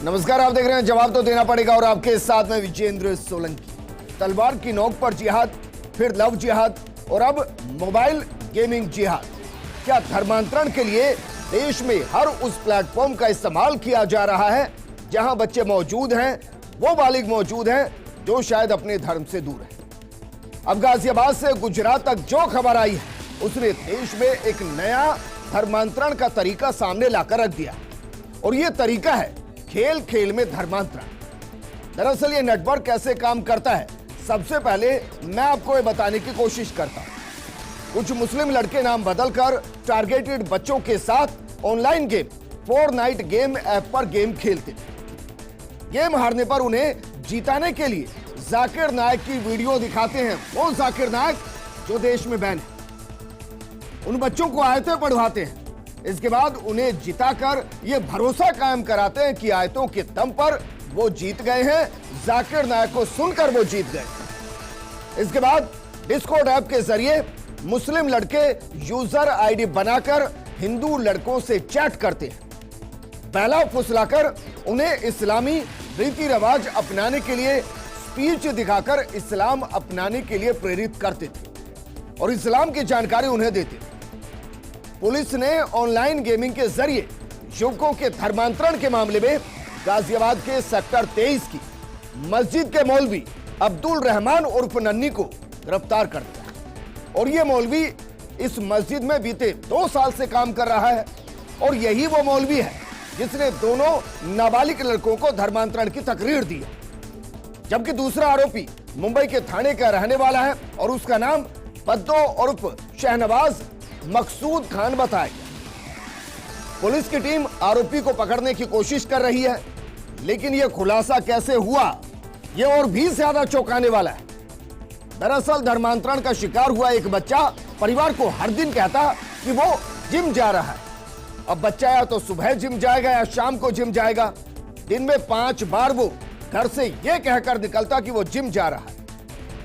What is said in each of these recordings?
नमस्कार, आप देख रहे हैं जवाब तो देना पड़ेगा और आपके साथ में विजेंद्र सोलंकी। तलवार की नोक पर जिहाद, फिर लव जिहाद और अब मोबाइल गेमिंग जिहाद। क्या धर्मांतरण के लिए देश में हर उस प्लेटफॉर्म का इस्तेमाल किया जा रहा है जहां बच्चे मौजूद हैं, वो बालिग मौजूद हैं जो शायद अपने धर्म से दूर है। अब गाजियाबाद से गुजरात तक जो खबर आई है उसने देश में एक नया धर्मांतरण का तरीका सामने लाकर रख दिया और यह तरीका है खेल खेल में धर्मांतरण। दरअसल ये नेटवर्क कैसे काम करता है, सबसे पहले मैं आपको ये बताने की कोशिश करता हूं। कुछ मुस्लिम लड़के नाम बदलकर टारगेटेड बच्चों के साथ online game Fortnite game app पर गेम खेलते। गेम हारने पर उन्हें जिताने के लिए जाकिर नायक की वीडियो दिखाते हैं। वो जाकिर नायक जो देश में बैन है। उन बच्चों को आयतें पढ़वाते हैं। इसके बाद उन्हें जिताकर यह भरोसा कायम कराते हैं कि आयतों के दम पर वो जीत गए हैं, जाकिर नायक को सुनकर वो जीत गए। इसके बाद डिस्कॉर्ड ऐप के जरिए मुस्लिम लड़के यूजर आईडी बनाकर हिंदू लड़कों से चैट करते हैं, बहला फुसलाकर उन्हें इस्लामी रीति रिवाज अपनाने के लिए स्पीच दिखाकर इस्लाम अपनाने के लिए प्रेरित करते थे और इस्लाम की जानकारी उन्हें देते थे। पुलिस ने ऑनलाइन गेमिंग के जरिए युवकों के धर्मांतरण के मामले में गाजियाबाद के सेक्टर 23 की मस्जिद के मौलवी अब्दुल रहमान उर्फ नन्नी को गिरफ्तार कर दिया और यह मौलवी इस मस्जिद में बीते 2 साल से काम कर रहा है और यही वो मौलवी है जिसने दोनों नाबालिग लड़कों को धर्मांतरण की तकरीर दी है। जबकि दूसरा आरोपी मुंबई के थाने का रहने वाला है और उसका नाम बद्दो उर्फ शहनवाज मकसूद खान बताया गया। पुलिस की टीम आरोपी को पकड़ने की कोशिश कर रही है, लेकिन यह खुलासा कैसे हुआ यह और भी ज्यादा चौंकाने वाला है। दरअसल धर्मांतरण का शिकार हुआ एक बच्चा परिवार को हर दिन कहता कि वो जिम जा रहा है। अब बच्चा या तो सुबह जिम जाएगा या शाम को जिम जाएगा। दिन में 5 बार वो घर से यह कहकर निकलता कि वो जिम जा रहा है।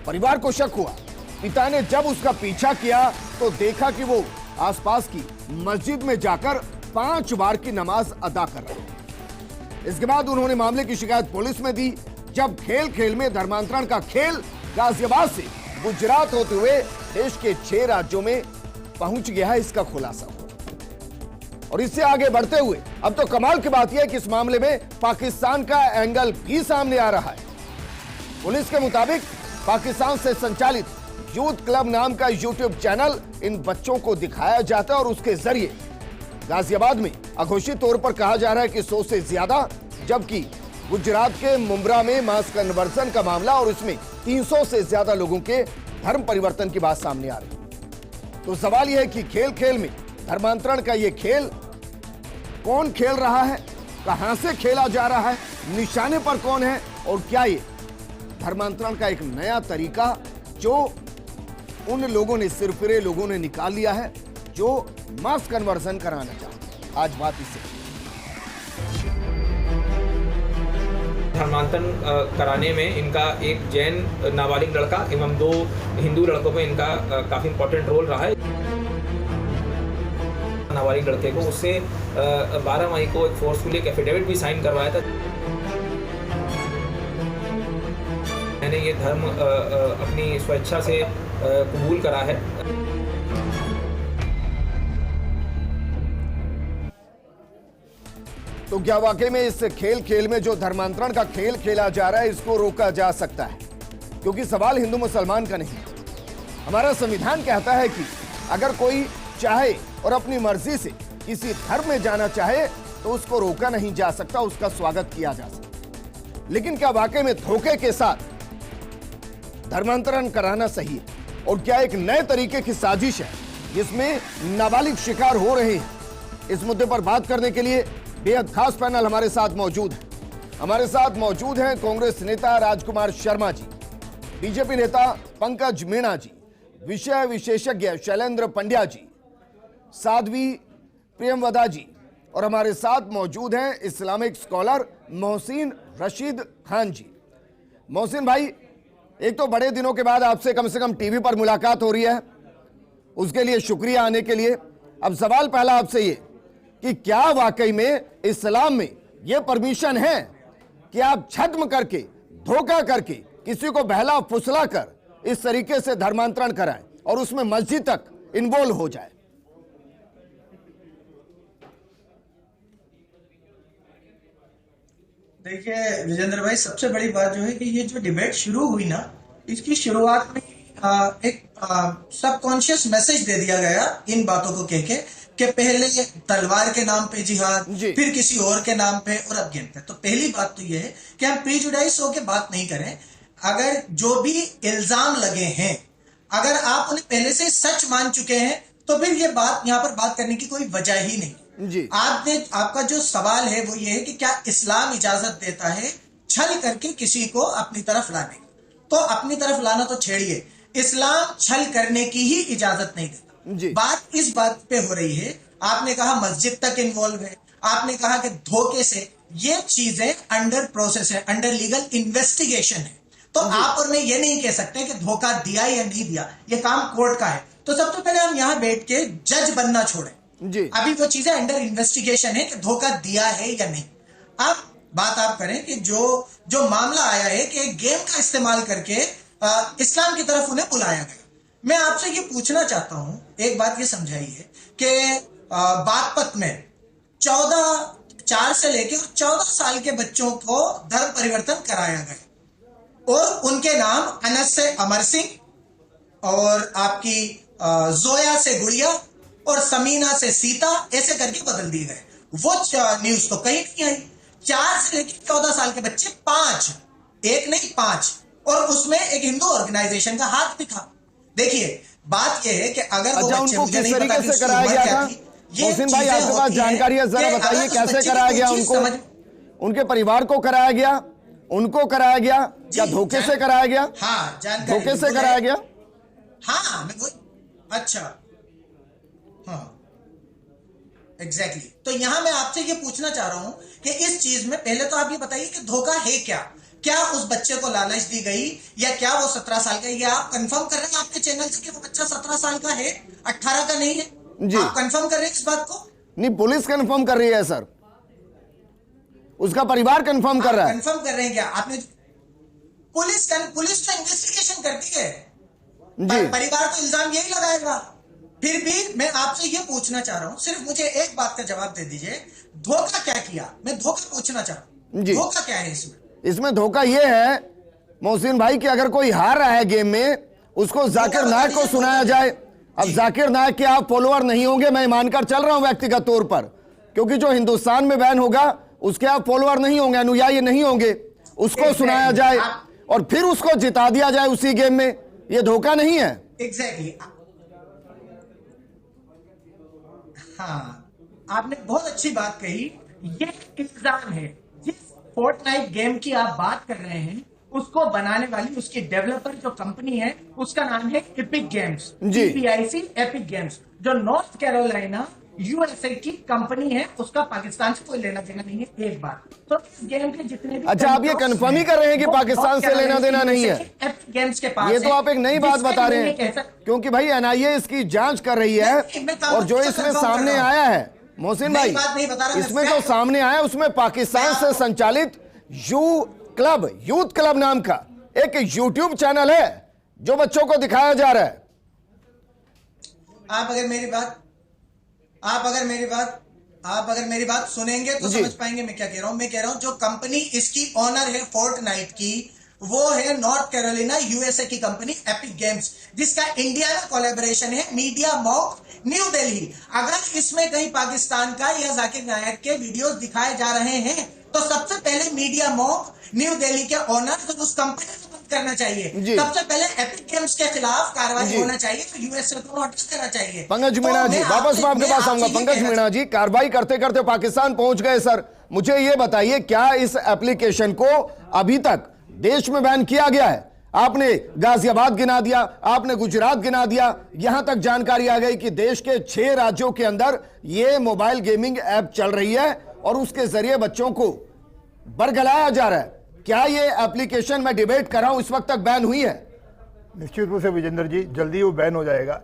परिवार को शक हुआ। पिता ने जब उसका पीछा किया तो देखा कि वो आसपास की मस्जिद में जाकर 5 बार की नमाज अदा कर रहा है। इसके बाद उन्होंने मामले की शिकायत पुलिस में दी। जब खेल खेल में धर्मांतरण का खेल गाजियाबाद से गुजरात होते हुए देश के 6 राज्यों में पहुंच गया है, इसका खुलासा हुआ। और इससे आगे बढ़ते हुए अब तो कमाल की बात यह है कि इस मामले में पाकिस्तान का एंगल भी सामने आ रहा है। पुलिस के मुताबिक पाकिस्तान से संचालित यूथ क्लब नाम का यूट्यूब चैनल इन बच्चों को दिखाया जाता है और उसके जरिए गाजियाबाद में अघोषित तौर पर कहा जा रहा है कि 100 से ज्यादा, जबकि गुजरात के मुंब्रा में मास कन्वर्जन का मामला और इसमें 300 से ज्यादा लोगों के धर्म परिवर्तन की बात सामने आ रही है। तो सवाल यह है कि खेल खेल में धर्मांतरण का यह खेल कौन खेल रहा है, कहां से खेला जा रहा है, निशाने पर कौन है और क्या ये धर्मांतरण का एक नया तरीका जो उन लोगों ने सिरफिरे लोगों ने निकाल लिया है जो मास कन्वर्जन कराना चाहते। आज बात इससे धर्मांतरण कराने में इनका एक जैन नाबालिग लड़का एवं 2 हिंदू लड़कों में इनका काफी इंपॉर्टेंट रोल रहा है। नाबालिग लड़के को उससे 12 मई को एक फोर्सफुली एक एफिडेविट भी साइन करवाया था। मैंने ये धर्म अपनी स्वेच्छा से कबूल करा है। तो क्या वाकई में इस खेल खेल में जो धर्मांतरण का खेल खेला जा रहा है इसको रोका जा सकता है? क्योंकि सवाल हिंदू मुसलमान का नहीं, हमारा संविधान कहता है कि अगर कोई चाहे और अपनी मर्जी से किसी धर्म में जाना चाहे तो उसको रोका नहीं जा सकता, उसका स्वागत किया जा सकता। लेकिन क्या वाकई में धोखे के साथ धर्मांतरण कराना सही है? और क्या एक नए तरीके की साजिश है जिसमें नाबालिग शिकार हो रहे हैं? इस मुद्दे पर बात करने के लिए बेहद खास पैनल हमारे साथ मौजूद है। हमारे साथ मौजूद हैं कांग्रेस नेता राजकुमार शर्मा जी, बीजेपी नेता पंकज मीणा जी, विषय विशेषज्ञ शैलेंद्र पंड्या जी, साध्वी प्रियमवदा जी और हमारे साथ मौजूद हैं इस्लामिक स्कॉलर मोहसिन रशीद खान जी। मोहसिन भाई, एक तो बड़े दिनों के बाद आपसे कम से कम टीवी पर मुलाकात हो रही है, उसके लिए शुक्रिया आने के लिए। अब सवाल पहला आपसे ये कि क्या वाकई में इस्लाम में ये परमिशन है कि आप छद्म करके, धोखा करके, किसी को बहला फुसला कर इस तरीके से धर्मांतरण कराएं और उसमें मस्जिद तक इन्वॉल्व हो जाए? देखिए विजेंद्र भाई, सबसे बड़ी बात जो है कि ये जो डिबेट शुरू हुई ना, इसकी शुरुआत में एक सबकॉन्शियस मैसेज दे दिया गया इन बातों को कह के कि पहले तलवार के नाम पे जिहाद, फिर किसी और के नाम पे, और अब गेम पे। तो पहली बात तो ये है कि हम प्रीजुडाइज होकर बात नहीं करें। अगर जो भी इल्जाम लगे हैं, अगर आप उन्हें पहले से सच मान चुके हैं, तो फिर ये बात यहाँ पर बात करने की कोई वजह ही नहीं जी। आपका जो सवाल है वो ये है कि क्या इस्लाम इजाजत देता है छल करके किसी को अपनी तरफ लाने की? तो अपनी तरफ लाना तो छेड़िए, इस्लाम छल करने की ही इजाजत नहीं देता जी। बात इस बात पे हो रही है, आपने कहा मस्जिद तक इन्वॉल्व है, आपने कहा कि धोखे से, ये चीजें अंडर प्रोसेस है, अंडर लीगल इन्वेस्टिगेशन है। तो आप और मैं ये नहीं कह सकते कि धोखा दिया या नहीं दिया, ये काम कोर्ट का है। तो सबसे पहले हम यहाँ बैठ के जज बनना छोड़ें जी। अभी वो चीजें अंडर इन्वेस्टिगेशन है कि धोखा दिया है या नहीं। अब बात आप करें कि जो मामला आया है कि एक गेम का इस्तेमाल करके इस्लाम की तरफ उन्हें बुलाया गया। मैं आपसे ये पूछना चाहता हूं, एक बात ये समझाइए कि बागपत में 4 से लेकर 14 साल के बच्चों को धर्म परिवर्तन कराया गया और उनके नाम अनस से अमर सिंह और आपकी जोया से गुड़िया और समीना से सीता ऐसे करके बदल दिए गए। वो न्यूज तो कहीं नहीं आई। 4 से लेकर 14 साल के बच्चे 5, एक नहीं 5, और उसमें एक हिंदू ऑर्गेनाइजेशन का हाथ भी था। देखिए बात यह है कि अगर वो बच्चे, उनको किस तरीके से कराया गया था? मोहसिन भाई, आपके पास जानकारी है, जरा बताइए कैसे कराया गया उनको? उनके परिवार को कराया गया, उनको कराया गया, क्या धोखे से कराया गया? हाँ, जानकारी धोखे से कराया गया। हाँ, अच्छा, हाँ, एग्जैक्टली। तो यहां मैं आपसे ये पूछना चाह रहा हूं कि इस चीज में पहले तो आप ये बताइए कि धोखा है क्या उस बच्चे को लालच दी गई, या क्या वो 17 साल का है? या आप कंफर्म कर रहे हैं आपके चैनल से कि वो बच्चा 17 साल का है, 18 का नहीं है? जी। आप कंफर्म कर रहे हैं इस बात को? नहीं, पुलिस कंफर्म कर रही है सर, उसका परिवार कंफर्म कर रहा है। कंफर्म कर रहे हैं क्या आपने? पुलिस तो इन्वेस्टिगेशन करती है जी। परिवार तो इल्जाम यही लगाएगा। फिर भी मैं आपसे ये पूछना चाह रहा हूं, सिर्फ मुझे एक बात का जवाब दे दीजिए, धोखा क्या किया? मैं धोखा पूछना चाह रहा हूं, धोखा क्या है इसमें? इसमें धोखा यह है मोहसिन भाई कि अगर कोई हार रहा है गेम में, उसको जाकिर नायक को सुनाया जाए। अब जाकिर नायक के आप फॉलोअर नहीं होंगे, मैं मानकर चल रहा हूं व्यक्तिगत तौर पर, क्योंकि जो हिंदुस्तान में बैन होगा उसके आप फॉलोअर नहीं होंगे, अनुयायी नहीं होंगे, उसको सुनाया जाए और फिर उसको जिता दिया जाए उसी गेम में। यह धोखा नहीं है? एग्जैक्टली। हाँ, आपने बहुत अच्छी बात कही। ये इल्जाम है, जिस फोर्टनाइट गेम की आप बात कर रहे हैं, उसको बनाने वाली, उसकी डेवलपर जो कंपनी है, उसका नाम है epic games, EPIC, epic games, जो नॉर्थ कैरोलिना USA की कंपनी है। उसका पाकिस्तान से कोई लेना देना नहीं है। एक बात तो इस गेम के जितने भी, अच्छा, आप ये कंफर्म ही कर रहे हैं कि पाकिस्तान से लेना देना नहीं है? एपिक गेम्स के पास, ये तो आप एक नई बात बता रहे हैं, क्योंकि भाई NIA इसकी जांच कर रही है और जो इसमें सामने आया है मोहसिन भाई, इसमें जो सामने आया उसमें पाकिस्तान से संचालित यूथ क्लब नाम का एक YouTube चैनल है जो बच्चों को दिखाया जा रहा है। आप अगर मेरी बात सुनेंगे तो समझ पाएंगे मैं क्या कह रहा हूं। मैं कह रहा हूं जो कंपनी इसकी ऑनर है फोर्टनाइट की, वो है नॉर्थ कैरोलिना USA की कंपनी एपिक गेम्स, जिसका इंडिया में कोलैबोरेशन है मीडिया मॉक न्यू दिल्ली। अगर इसमें कहीं पाकिस्तान का या जाकिर नायक के वीडियोस दिखाए जा रहे हैं, तो सबसे पहले मीडिया मॉक न्यू दिल्ली के ऑनर तो उस कंपनी को बंद करना चाहिए। सबसे पहले एपिक गेम्स के खिलाफ कार्रवाई होना चाहिए, तो USA को नोटिस करना चाहिए। पंकज मीणा जी, वापस मैं आपके पास आऊंगा। पंकज मीणा जी, कार्रवाई करते करते पाकिस्तान पहुंच गए सर। मुझे यह बताइए, क्या इस एप्लीकेशन को अभी तक देश में बैन किया गया है? आपने गाजियाबाद गिना दिया, आपने गुजरात गिना दिया, यहां तक जानकारी आ गई कि देश के 6 राज्यों के अंदर यह मोबाइल गेमिंग ऐप चल रही है और उसके जरिए बच्चों को बरगलाया जा रहा है। क्या यह एप्लीकेशन मैं डिबेट कर रहा हूं इस वक्त तक बैन हुई है? निश्चित रूप से विजेंद्र जी, जल्दी वो बैन हो जाएगा,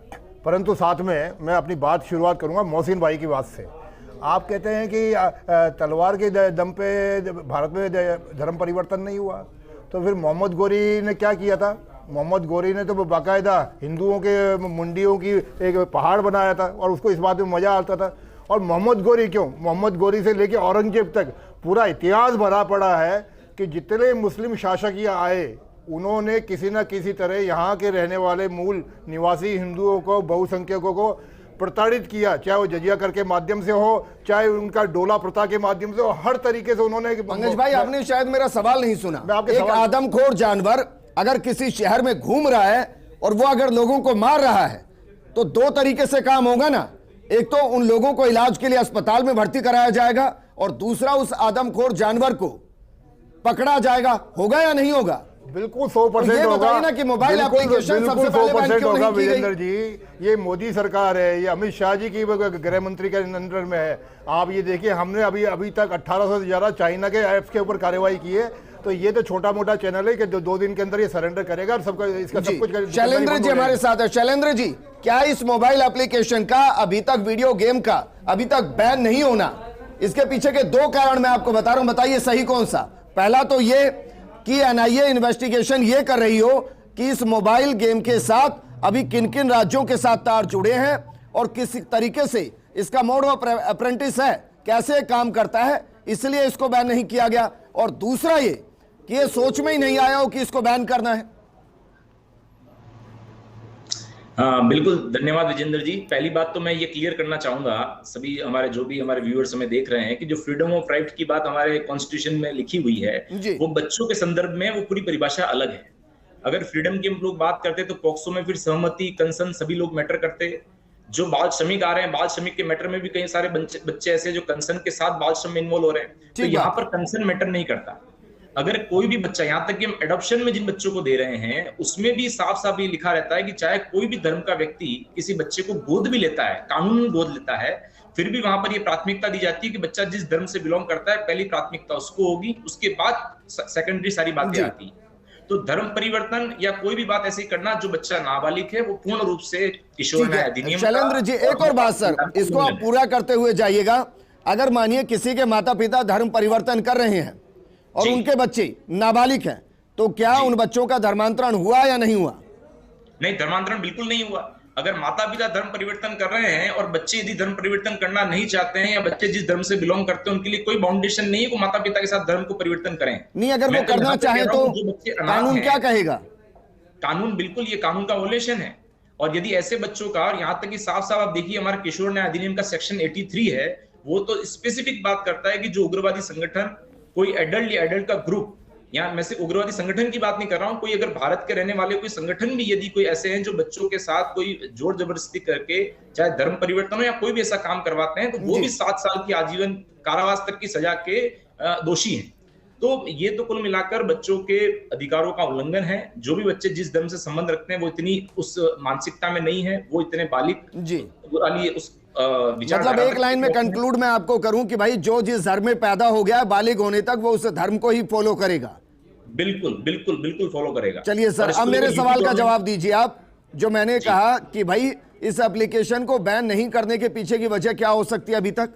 परंतु साथ में मैं अपनी बात शुरुआत करूंगा मोहसिन भाई की बात से। आप कहते हैं कि तलवार के दम पे भारत में धर्म परिवर्तन नहीं हुआ, तो फिर मोहम्मद गोरी ने क्या किया था? मोहम्मद गोरी ने तो बाकायदा हिंदुओं के मुंडियों की एक पहाड़ बनाया था और उसको इस बात में मजा आता था। और मोहम्मद गोरी क्यों, मोहम्मद गोरी से लेके औरंगजेब तक पूरा इतिहास भरा पड़ा है कि जितने मुस्लिम शासक यहाँ आए उन्होंने किसी न किसी तरह यहाँ के रहने वाले मूल निवासी हिंदुओं को, बहुसंख्यकों को प्रताड़ित किया, चाहे वो जजिया कर के माध्यम से हो, चाहे उनका डोला प्रथा के माध्यम से हो, हर तरीके से उन्होंने। पंकज भाई, आपने शायद मेरा सवाल नहीं सुना। आपके एक आदमखोर जानवर अगर किसी शहर में घूम रहा है और वो अगर लोगों को मार रहा है तो दो तरीके से काम होगा ना। एक तो उन लोगों को इलाज के लिए अस्पताल में भर्ती कराया जाएगा और दूसरा उस आदमखोर जानवर को पकड़ा जाएगा। होगा या नहीं होगा? बिल्कुल 100% होगा ना कि मोबाइल एप्लीकेशन सबसे पहले बैन क्यों नहीं की गई? विजेंद्र जी, ये मोदी सरकार है, ये अमित शाह जी की गृह मंत्री के अंडर में है। आप ये देखिए, हमने अभी तक 1800 से ज्यादा चाइना के ऐप्स के ऊपर कार्रवाई की है। तो ये तो छोटा मोटा चैनल है कि 2 दिन के अंदर ये सरेंडर करेगा और सबका इसका सब कुछ। शैलेंद्र जी हमारे साथ है। शैलेंद्र जी, क्या इस मोबाइल एप्लीकेशन का अभी तक, वीडियो गेम का अभी तक बैन नहीं होना, इसके पीछे के 2 कारण मैं आपको बता रहा हूं, बताइए सही कौन सा? पहला तो ये कि एनआईए इन्वेस्टिगेशन ये कर रही हो कि इस मोबाइल गेम के साथ अभी किन किन राज्यों के साथ तार जुड़े हैं और किस तरीके से इसका मोड ऑफ अप्रेंटिस है, कैसे काम करता है, इसलिए इसको बैन नहीं किया गया। और दूसरा ये कि ये सोच में ही नहीं आया हो कि इसको बैन करना है। हाँ बिल्कुल, धन्यवाद विजेंद्र जी। पहली बात तो मैं ये क्लियर करना चाहूंगा, सभी हमारे जो भी हमारे व्यूअर्स हमें देख रहे हैं, कि जो फ्रीडम ऑफ राइट की बात हमारे कॉन्स्टिट्यूशन में लिखी हुई है वो बच्चों के संदर्भ में वो पूरी परिभाषा अलग है। अगर फ्रीडम की हम लोग बात करते तो पॉक्सो में फिर सहमति, कंसर्न सभी लोग मैटर करते। जो बाल श्रमिक आ रहे हैं, बाल श्रमिक के मैटर में भी कई सारे बच्चे ऐसे जो कंसर्न के साथ बाल श्रम में इन्वॉल्व हो रहे हैं, तो यहाँ पर कंसर्न मैटर नहीं करता। अगर कोई भी बच्चा, यहाँ तक कि हम एडॉप्शन में जिन बच्चों को दे रहे हैं उसमें भी साफ साफ ये लिखा रहता है कि चाहे कोई भी धर्म का व्यक्ति किसी बच्चे को गोद भी लेता है, कानून में गोद लेता है, फिर भी वहां पर ये प्राथमिकता दी जाती है कि बच्चा जिस धर्म से बिलोंग करता है पहली प्राथमिकता उसको होगी, उसके बाद सेकेंडरी सारी बातें आती है। तो धर्म परिवर्तन या कोई भी बात ऐसी करना, जो बच्चा नाबालिग है वो पूर्ण रूप से किशोर न्याय अधिनियम। शैलेंद्र जी, एक और बात सर, इसको आप पूरा करते हुए जाइएगा। अगर मानिए किसी के माता पिता धर्म परिवर्तन कर रहे हैं और उनके बच्चे नाबालिग हैं, तो क्या उन बच्चों का धर्मांतरण हुआ या नहीं हुआ? नहीं, धर्मांतरण बिल्कुल नहीं हुआ। अगर माता पिता धर्म परिवर्तन कर रहे हैं और बच्चे यदि धर्म परिवर्तन करना नहीं चाहते हैं या बच्चे जिस धर्म से बिलोंग करते हैं उनके लिए कोई बाउंडेशन नहीं है वो माता पिता के साथ धर्म को परिवर्तन करें। नहीं, अगर वो करना चाहे तो कानून क्या कहेगा? कानून बिल्कुल ये कानून का वोलेशन है। और यदि ऐसे बच्चों का, और यहाँ तक कि साफ साफ आप देखिए हमारा किशोर न्याय अधिनियम का सेक्शन 83 है, वो तो स्पेसिफिक बात करता है कि जो उग्रवादी संगठन, कोई एडल्ट या एडल्ट का ग्रुप, यहाँ मैं से उग्रवादी संगठन की बात नहीं कर रहा हूँ, कोई अगर भारत के रहने वाले कोई संगठन भी यदि कोई ऐसे हैं जो बच्चों के साथ कोई जोर जबरदस्ती करके चाहे धर्म परिवर्तन हो या कोई भी ऐसा काम करवाते हैं, तो वो भी 7 साल की आजीवन कारावास तक की सजा के दोषी हैं। तो ये तो कुल मिलाकर बच्चों के अधिकारों का उल्लंघन है। जो भी बच्चे जिस धर्म से संबंध रखते हैं वो इतनी उस मानसिकता में नहीं है, वो इतने बालिग वाली उस मतलब एक लाइन में कंक्लूड मैं आपको करूं कि भाई जो जिस धर्म में पैदा हो गया बालिग होने तक वो उस धर्म को ही फॉलो करेगा। बिल्कुल बिल्कुल बिल्कुल फॉलो करेगा। चलिए सर, अब मेरे सवाल का जवाब दीजिए आप, जो मैंने कहा कि भाई इस एप्लीकेशन को बैन नहीं करने के पीछे की वजह क्या हो सकती है? अभी तक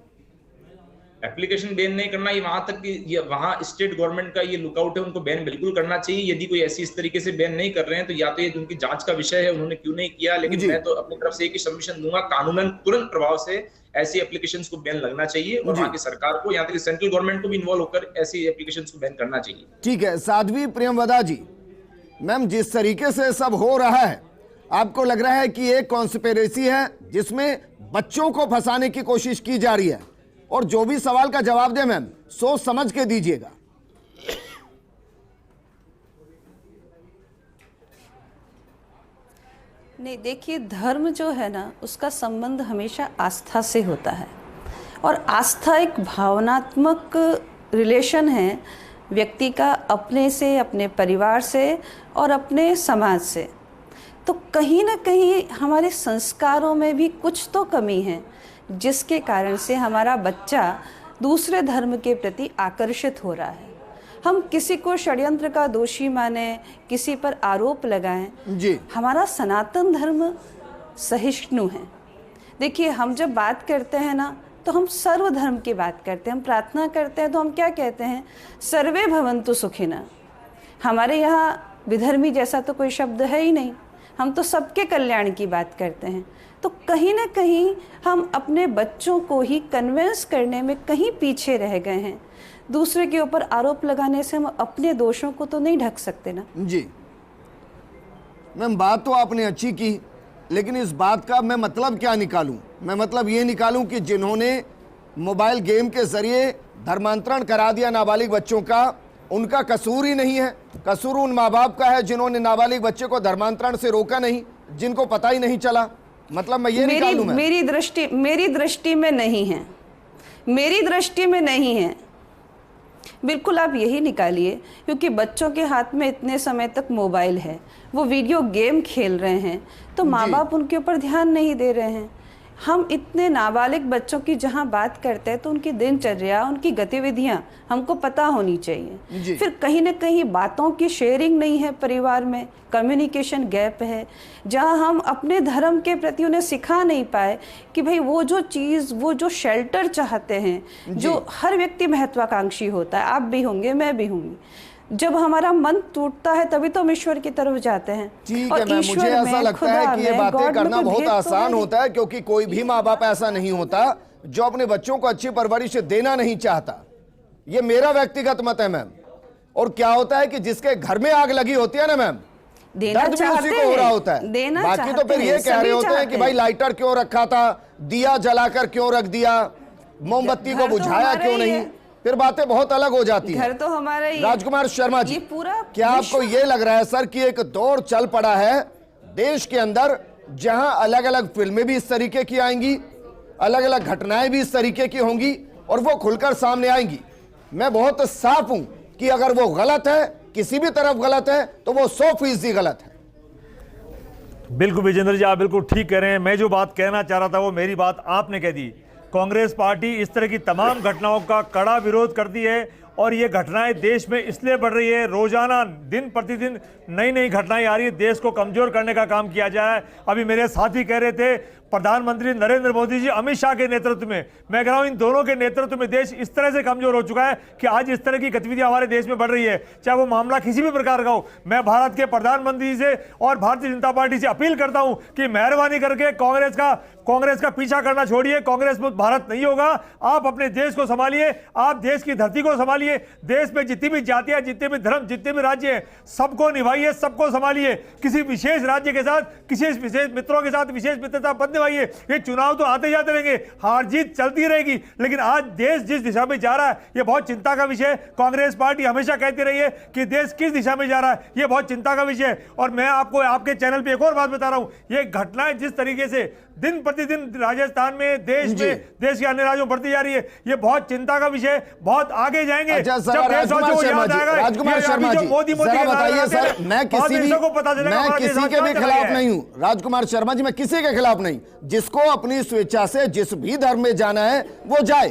एप्लीकेशन बैन नहीं करना, ये वहां तक कि वहां स्टेट गवर्नमेंट का ये लुकआउट है, उनको बैन बिल्कुल करना चाहिए। यदि कोई ऐसी इस तरीके से बैन नहीं कर रहे हैं तो या तो ये उनकी जांच का विषय है, उन्होंने क्यों नहीं किया। लेकिन मैं तो अपनी तरफ से एक ही सबमिशन दूंगा, कानूनन तुरंत प्रभाव से ऐसी एप्लीकेशंस को बैन लगना चाहिए और वहां की सरकार को, यहाँ तक सेंट्रल गवर्नमेंट को भी इन्वॉल्व होकर ऐसी एप्लीकेशंस को बैन करना चाहिए। ठीक है। साध्वी प्रियमवदा जी, मैम जिस तरीके से सब हो रहा है, आपको लग रहा है कि एक कॉन्स्पिरेसी है जिसमें बच्चों को फंसाने की कोशिश की जा रही है? और जो भी सवाल का जवाब दे मैम सोच समझ के दीजिएगा। नहीं, देखिए, धर्म जो है ना उसका संबंध हमेशा आस्था से होता है और आस्था एक भावनात्मक रिलेशन है व्यक्ति का अपने से, अपने परिवार से और अपने समाज से। तो कहीं ना कहीं हमारे संस्कारों में भी कुछ तो कमी है जिसके कारण से हमारा बच्चा दूसरे धर्म के प्रति आकर्षित हो रहा है। हम किसी को षड्यंत्र का दोषी माने, किसी पर आरोप लगाएं जी। हमारा सनातन धर्म सहिष्णु है। देखिए, हम जब बात करते हैं ना तो हम सर्वधर्म की बात करते हैं, हम प्रार्थना करते हैं तो हम क्या कहते हैं, सर्वे भवन्तु सुखिनः। हमारे यहाँ विधर्मी जैसा तो कोई शब्द है ही नहीं, हम तो सबके कल्याण की बात करते हैं। तो कहीं ना कहीं हम अपने बच्चों को ही कन्विंस करने में कहीं पीछे रह गए हैं। दूसरे के ऊपर आरोप लगाने से हम अपने दोषों को तो नहीं ढक सकते ना। जी मैम, बात तो आपने अच्छी की, लेकिन इस बात का मैं मतलब क्या निकालूं? मैं मतलब ये निकालूं कि जिन्होंने मोबाइल गेम के जरिए धर्मांतरण करा दिया नाबालिग बच्चों का, उनका कसूर ही नहीं है। कसूर उन माँ बाप का है जिन्होंने नाबालिग बच्चे को धर्मांतरण से रोका नहीं, जिनको पता ही नहीं चला। मतलब मैं ये निकालूं? मेरी दृष्टि में नहीं है, मेरी दृष्टि में नहीं है। बिल्कुल आप यही निकालिए, क्योंकि बच्चों के हाथ में इतने समय तक मोबाइल है, वो वीडियो गेम खेल रहे हैं, तो माँ बाप उनके ऊपर ध्यान नहीं दे रहे हैं। हम इतने नाबालिग बच्चों की जहाँ बात करते हैं तो उनकी दिनचर्या, उनकी गतिविधियाँ हमको पता होनी चाहिए। फिर कहीं ना कहीं बातों की शेयरिंग नहीं है, परिवार में कम्युनिकेशन गैप है, जहाँ हम अपने धर्म के प्रति उन्हें सिखा नहीं पाए कि भाई वो जो चीज़, वो जो शेल्टर चाहते हैं, जो हर व्यक्ति महत्वाकांक्षी होता है, आप भी होंगे, मैं भी होंगी। जब हमारा मन टूटता है तभी तो हम ईश्वर की तरफ जाते हैं। ठीक है मैम, मुझे ऐसा लगता है कि ये बातें करना बहुत आसान होता है, क्योंकि कोई भी माँ बाप ऐसा नहीं होता जो अपने बच्चों को अच्छी परवरिश देना नहीं चाहता। ये मेरा व्यक्तिगत मत है मैम। और क्या होता है कि जिसके घर में आग लगी होती है ना मैम, दर्द भी उसी को हो रहा होता है। बाकी तो फिर ये कह रहे होते हैं कि भाई लाइटर क्यों रखा था, दिया जलाकर क्यों रख दिया, मोमबत्ती को बुझाया क्यों नहीं, फिर बातें बहुत अलग हो जाती हैं। घर तो हमारा ही। राजकुमार शर्मा जी, क्या आपको ये लग रहा है सर कि एक दौर चल पड़ा है देश के अंदर, जहां अलग अलग फिल्में भी इस तरीके की आएंगी, अलग अलग घटनाएं भी इस तरीके की होंगी और वो खुलकर सामने आएंगी? मैं बहुत साफ हूं कि अगर वो गलत है, किसी भी तरफ गलत है, तो वो 100% गलत है। बिल्कुल विजेंद्र जी, आप बिल्कुल ठीक कह रहे हैं। मैं जो बात कहना चाह रहा था वो मेरी बात आपने कह दी। कांग्रेस पार्टी इस तरह की तमाम घटनाओं का कड़ा विरोध करती है और ये घटनाएं देश में इसलिए बढ़ रही है, रोजाना दिन प्रतिदिन नई नई घटनाएं आ रही है, देश को कमजोर करने का काम किया जा रहा है। अभी मेरे साथी कह रहे थे प्रधानमंत्री नरेंद्र मोदी जी, अमित शाह के नेतृत्व में, मैं कह रहा हूं इन दोनों के नेतृत्व में देश इस तरह से कमजोर हो चुका है कि आज इस तरह की गतिविधियां हमारे देश में बढ़ रही है, चाहे वो मामला किसी भी प्रकार का हो। मैं भारत के प्रधानमंत्री से और भारतीय जनता पार्टी से अपील करता हूं कि मेहरबानी करके कांग्रेस का पीछा करना छोड़िए। कांग्रेस मुक्त भारत नहीं होगा। आप अपने देश को संभालिए, आप देश की धरती को संभालिए, देश में जितनी भी जातियां, जितने भी धर्म, जितने भी राज्य हैं, सबको निभाइए, सबको संभालिए। किसी विशेष राज्य के साथ, किसी विशेष मित्रों के साथ विशेष मित्रता बंद निभाइए। ये चुनाव तो आते जाते रहेंगे, हार जीत चलती रहेगी, लेकिन आज देश जिस दिशा में जा रहा है ये बहुत चिंता का विषय है। कांग्रेस पार्टी हमेशा कहती रही है कि देश किस दिशा में जा रहा है, ये बहुत चिंता का विषय है। और मैं आपको आपके चैनल पे एक और बात बता रहा हूं, ये घटनाएं जिस तरीके से दिन प्रतिदिन राजस्थान में, देश में, देश के अन्य राज्यों में बढ़ती जा रही है, ये बहुत चिंता का विषय, बहुत आगे जाएंगे। राजकुमार शर्मा जी, जरा बताइए सर, मैं किसी के भी खिलाफ नहीं हूं। राजकुमार शर्मा जी, मैं किसी के खिलाफ नहीं, जिसको अपनी स्वेच्छा से जिस भी धर्म में जाना है वो जाए,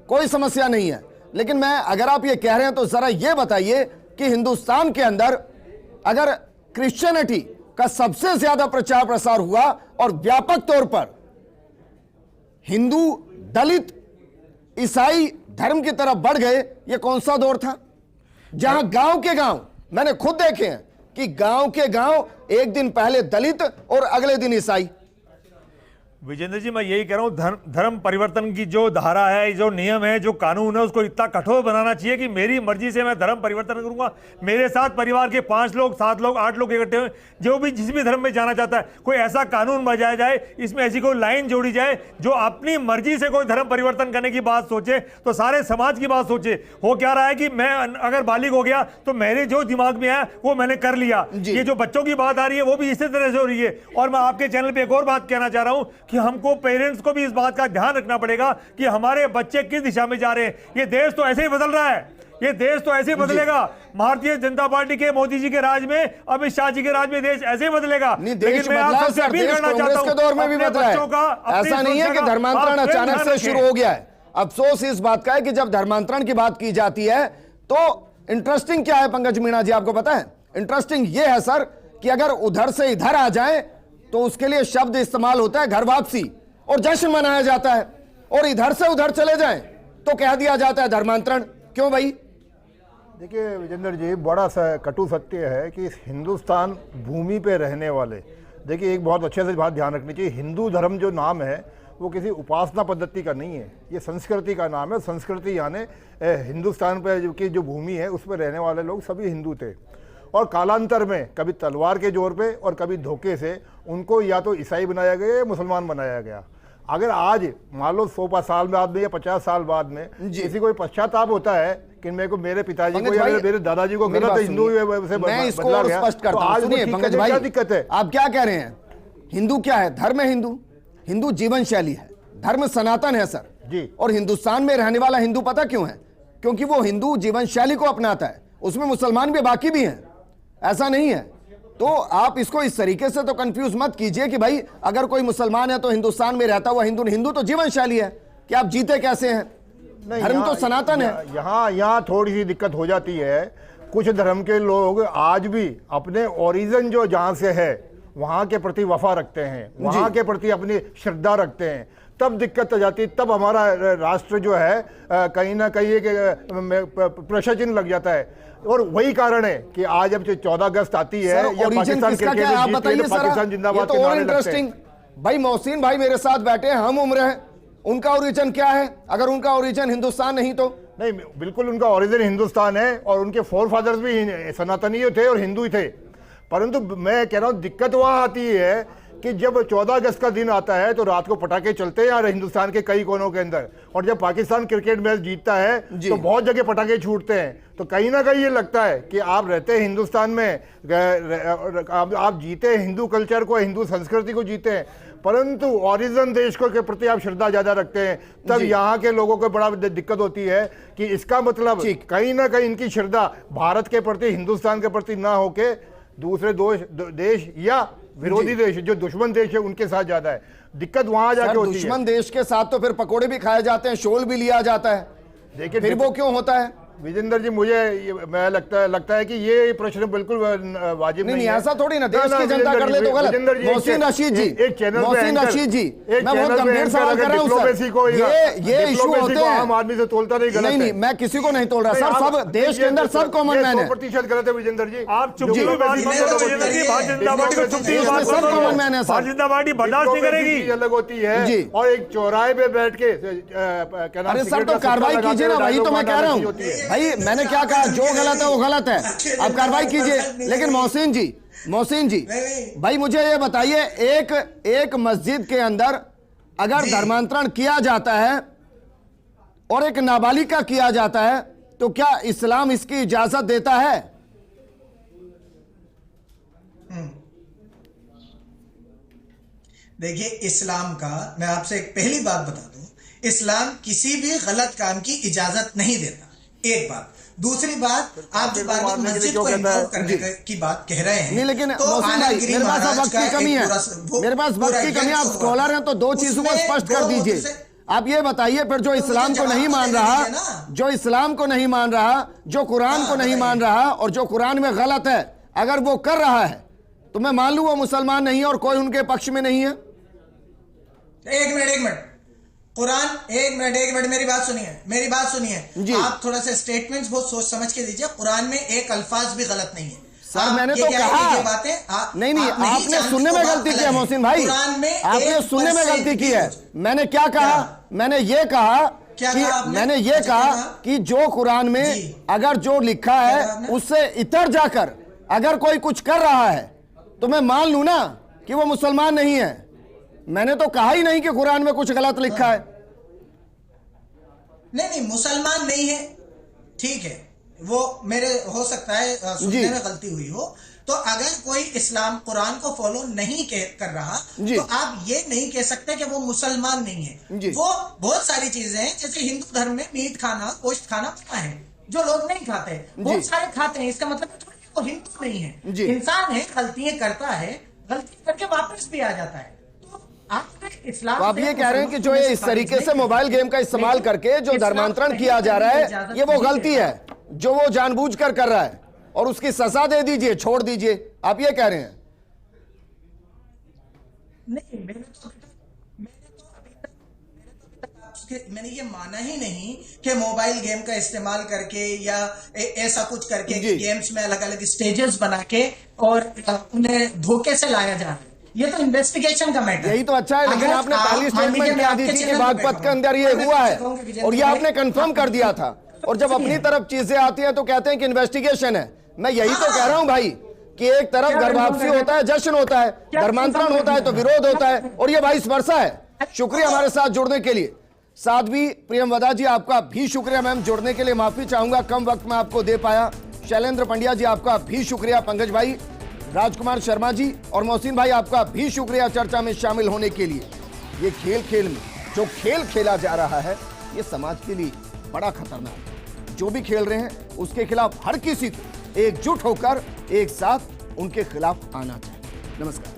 कोई समस्या नहीं है। लेकिन मैं, अगर आप ये कह रहे हैं तो जरा ये बताइए कि हिंदुस्तान के अंदर अगर क्रिश्चियनिटी का सबसे ज्यादा प्रचार प्रसार हुआ और व्यापक तौर पर हिंदू, दलित, ईसाई धर्म की तरफ बढ़ गए, ये कौन सा दौर था? जहां गांव के गांव, मैंने खुद देखे हैं कि गांव के गांव एक दिन पहले दलित और अगले दिन ईसाई। विजेंद्र जी, मैं यही कह रहा हूं, धर्म परिवर्तन की जो धारा है, जो नियम है, जो कानून है, उसको इतना कठोर बनाना चाहिए कि मेरी मर्जी से मैं धर्म परिवर्तन करूंगा। मेरे साथ परिवार के 5 लोग, 7 लोग, 8 लोग इकट्ठे हुए, जो भी जिस भी धर्म में जाना चाहता है, कोई ऐसा कानून बनाया जाए, इसमें ऐसी कोई लाइन जोड़ी जाए जो अपनी मर्जी से कोई धर्म परिवर्तन करने की बात सोचे, तो सारे समाज की बात सोचे। हो क्या रहा है कि मैं अगर बालिग हो गया तो मेरे जो दिमाग में आया वो मैंने कर लिया। ये जो बच्चों की बात आ रही है वो भी इसी तरह से हो रही है। और मैं आपके चैनल पर एक और बात कहना चाह रहा हूं कि हमको पेरेंट्स को भी इस बात का ध्यान रखना पड़ेगा कि हमारे बच्चे किस दिशा में जा रहे हैं। ये देश तो ऐसे ही बदल रहा है, ये देश तो ऐसे ही बदलेगा। भारतीय जनता पार्टी के, मोदी जी के राज में, अमित शाह जी के राज में देश ऐसे ही बदलेगा। लेकिन मैं आपसे अपील करना चाहता हूं, के दौर में भी बदला है। ऐसा नहीं है कि धर्मांतरण अचानक से शुरू हो गया है। अफसोस इस बात का है कि जब धर्मांतरण की बात की जाती है तो इंटरेस्टिंग क्या है पंकज मीणा जी, आपको पता है? इंटरेस्टिंग ये है सर कि अगर उधर से इधर आ जाए तो उसके लिए शब्द इस्तेमाल होता है घर वापसी, और जश्न मनाया जाता है। और इधर से उधर चले जाएं तो कह दिया जाता है धर्मांतरण। क्यों भाई? देखिए विजेंद्र जी, बड़ा कटु सत्य है कि इस हिंदुस्तान भूमि पे रहने वाले, देखिए एक बहुत अच्छे से बात ध्यान रखनी चाहिए, हिंदू धर्म जो नाम है वो किसी उपासना पद्धति का नहीं है, ये संस्कृति का नाम है। संस्कृति यानी हिंदुस्तान पे की जो भूमि है उस पर रहने वाले लोग सभी हिंदू थे, और कालांतर में कभी तलवार के जोर पे और कभी धोखे से उनको या तो ईसाई बनाया गया या मुसलमान बनाया गया। अगर आज मान लो 100 साल बाद में या 50 साल बाद में किसी को पश्चाताप होता है कि मेरे को मेरे पिताजी को या मेरे दादाजी को गलत हिंदू से बदला गया, तो आज क्या दिक्कत है? आप क्या कह रहे हैं? हिंदू क्या है? धर्म है हिंदू, हिंदू जीवन शैली है, धर्म सनातन है सर जी। और हिंदुस्तान में रहने वाला हिंदू पता क्यों है? क्योंकि वो हिंदू जीवन शैली को अपनाता है। उसमें मुसलमान भी बाकी भी हैं, ऐसा नहीं है। तो आप इसको इस तरीके से तो कंफ्यूज मत कीजिए कि भाई अगर कोई मुसलमान है तो हिंदुस्तान में रहता हुआ हिंदू। हिंदू तो जीवन शैली है कि आप जीते कैसे हैं, धर्म तो सनातन है। यहाँ थोड़ी सी दिक्कत हो जाती है। कुछ धर्म के लोग आज भी अपने ओरिजिन जो जहाँ से है वहाँ के प्रति वफा रखते हैं, वहाँ के प्रति अपनी श्रद्धा रखते हैं, तब दिक्कत हो जाती, तब हमारा राष्ट्र जो है कहीं ना कहीं एक प्रश्न चिन्ह लग जाता है। और वही कारण है कि आज अब 14 अगस्त आती है या पाकिस्तान क्रिकेट आप बताइए सर, पाकिस्तान जिंदाबाद तो और इंटरेस्टिंग भाई मोहसिन भाई मेरे साथ बैठे हैं, हम उम्र है, उनका ओरिजिन क्या है? अगर उनका ओरिजिन हिंदुस्तान नहीं तो नहीं, बिल्कुल उनका ओरिजिन हिंदुस्तान है और उनके फोर फादर्स भी सनातनी थे और हिंदू ही थे। परंतु मैं कह रहा हूँ दिक्कत वहाँ आती है कि जब 14 अगस्त का दिन आता है तो रात को पटाखे चलते हैं यार हिंदुस्तान के कई कोनों के अंदर, और जब पाकिस्तान क्रिकेट मैच जीतता है तो बहुत जगह पटाखे छूटते हैं। तो कहीं ना कहीं ये लगता है कि आप रहते हैं हिंदुस्तान में, आप जीते हिंदू कल्चर को, हिंदू संस्कृति को जीते हैं, परंतु ओरिजिन देश को के प्रति आप श्रद्धा ज्यादा रखते हैं, तब यहाँ के लोगों को बड़ा दिक्कत होती है कि इसका मतलब कहीं ना कहीं इनकी श्रद्धा भारत के प्रति, हिंदुस्तान के प्रति ना होके दूसरे देश या विरोधी देश जो दुश्मन देश है उनके साथ ज्यादा है। दिक्कत वहां जाके होती है। दुश्मन देश के साथ तो फिर पकोड़े भी खाए जाते हैं, शोल भी लिया जाता है, देखिए फिर वो क्यों होता है? विजेंद्र जी, मुझे मैं लगता है कि ये प्रश्न बिल्कुल वाजिब नहीं है। ऐसा थोड़ी ना, देश की जनता कर ले तो गलत। मोहसिन रशीद जी, एक चैनल मोहसिन रशीद जी, मैं बहुत गंभीर सवाल कर रहा हूं सर। ये इशू होते हैं, आम आदमी से तोलता नहीं, गलत है। नहीं, मैं किसी को नहीं तोल रहा सर, सब देश के अंदर सब कॉमन मैन है। 100% गलत है विजेंद्र जी, आप चुप सब कॉमन मैन है सर। भारतीय जनता पार्टी बर्दाश्त नहीं करेगी, अलग होती है। और एक चौराहे पे बैठ के अरे सर तो कार्रवाई कीजिए ना, वही तो मैं कह रहा हूँ भाई। मैंने क्या कहा, जो गलत है वो गलत है, आप कार्रवाई कीजिए। लेकिन मोहसिन जी भाई मुझे ये बताइए, एक मस्जिद के अंदर अगर धर्मांतरण किया जाता है और एक नाबालिग का किया जाता है तो क्या इस्लाम इसकी इजाजत देता है? देखिए, इस्लाम का मैं आपसे एक पहली बात बता दूं, इस्लाम किसी भी गलत काम की इजाजत नहीं देता, एक बात। दूसरी बात, आप जो बार-बार मस्जिद को इन्वॉल्व करने की बात कह रहे हैं, नहीं, लेकिन तो मोहसिन भाई मेरे पास वक्त की कमी है, मेरे पास वक्त की कमी है, आप स्कॉलर हैं तो दो चीजों को स्पष्ट कर दीजिए। आप ये बताइए फिर जो इस्लाम को नहीं मान रहा, जो इस्लाम को नहीं मान रहा, जो कुरान को नहीं मान रहा और जो कुरान में गलत है, अगर वो कर रहा है तो मैं मान लूं वो मुसलमान नहीं है और कोई उनके पक्ष में नहीं है। एक मिनट कुरान, एक मिनट मेरी बात सुनिए। आप थोड़ा सा स्टेटमेंट्स बहुत सोच समझ के दीजिए। कुरान में एक अल्फाज भी गलत नहीं है सर, मैंने तो कहा नहीं, आपने सुनने में गलती की है मोहसिन भाई, आपने सुनने में गलती की है। मैंने क्या कहा? मैंने ये कहा कि जो कुरान में अगर जो लिखा है उससे इतर जाकर अगर कोई कुछ कर रहा है तो मैं मान लूं ना कि वो मुसलमान नहीं है। मैंने तो कहा ही नहीं कि कुरान में कुछ गलत लिखा है। नहीं, मुसलमान नहीं है, ठीक है, वो मेरे हो सकता है सुनने में गलती हुई हो। तो अगर कोई इस्लाम कुरान को फॉलो नहीं कर रहा तो आप ये नहीं कह सकते कि वो मुसलमान नहीं है। वो बहुत सारी चीजें हैं, जैसे हिंदू धर्म में मीट खाना, गोश्त खाना मना है, जो लोग नहीं खाते, बहुत सारे खाते हैं। इसका मतलब वो हिंदू नहीं है, इंसान है, गलतियां करता है, गलती करके वापस भी आ जाता है। तो आप ये कह रहे हैं कि जो ये इस तरीके से मोबाइल गेम का इस्तेमाल करके जो धर्मांतरण किया जा रहा है ये वो गलती है जो वो जानबूझकर कर रहा है और उसकी सजा दे दीजिए, छोड़ दीजिए, आप ये कह रहे हैं? नहीं, मैंने तो मैंने ये माना ही नहीं कि मोबाइल गेम का इस्तेमाल करके या ऐसा कुछ करके गेम्स में अलग अलग स्टेजेस बना के और उन्हें धोखे से लाया जा रहा है। ये तो इन्वेस्टिगेशन का मैटर। यही तो अच्छा है, लेकिन आपने पहली स्टेटमेंट क्या दी थी कि बागपत के अंदर ये हुआ है और ये आपने कंफर्म कर दिया था, और जब अपनी तरफ चीजें आती हैं तो कहते हैं कि इन्वेस्टिगेशन है। मैं यही तो कह रहा हूं भाई कि एक तरफ गर्भापसी होता है, जश्न होता है, धर्मांतरण होता है तो विरोध होता है, और ये वाइस वर्सा है। शुक्रिया हमारे साथ जुड़ने के लिए। साध्वी प्रियमवदा जी आपका भी शुक्रिया मैम जुड़ने के लिए, माफी चाहूंगा कम वक्त में आपको दे पाया। शैलेंद्र पंड्या जी आपका भी शुक्रिया, पंकज भाई, राजकुमार शर्मा जी और मोहसिन भाई आपका भी शुक्रिया चर्चा में शामिल होने के लिए। ये खेल में जो खेल खेला जा रहा है ये समाज के लिए बड़ा खतरनाक है। जो भी खेल रहे हैं उसके खिलाफ हर किसी को एकजुट होकर एक साथ उनके खिलाफ आना चाहिए। नमस्कार।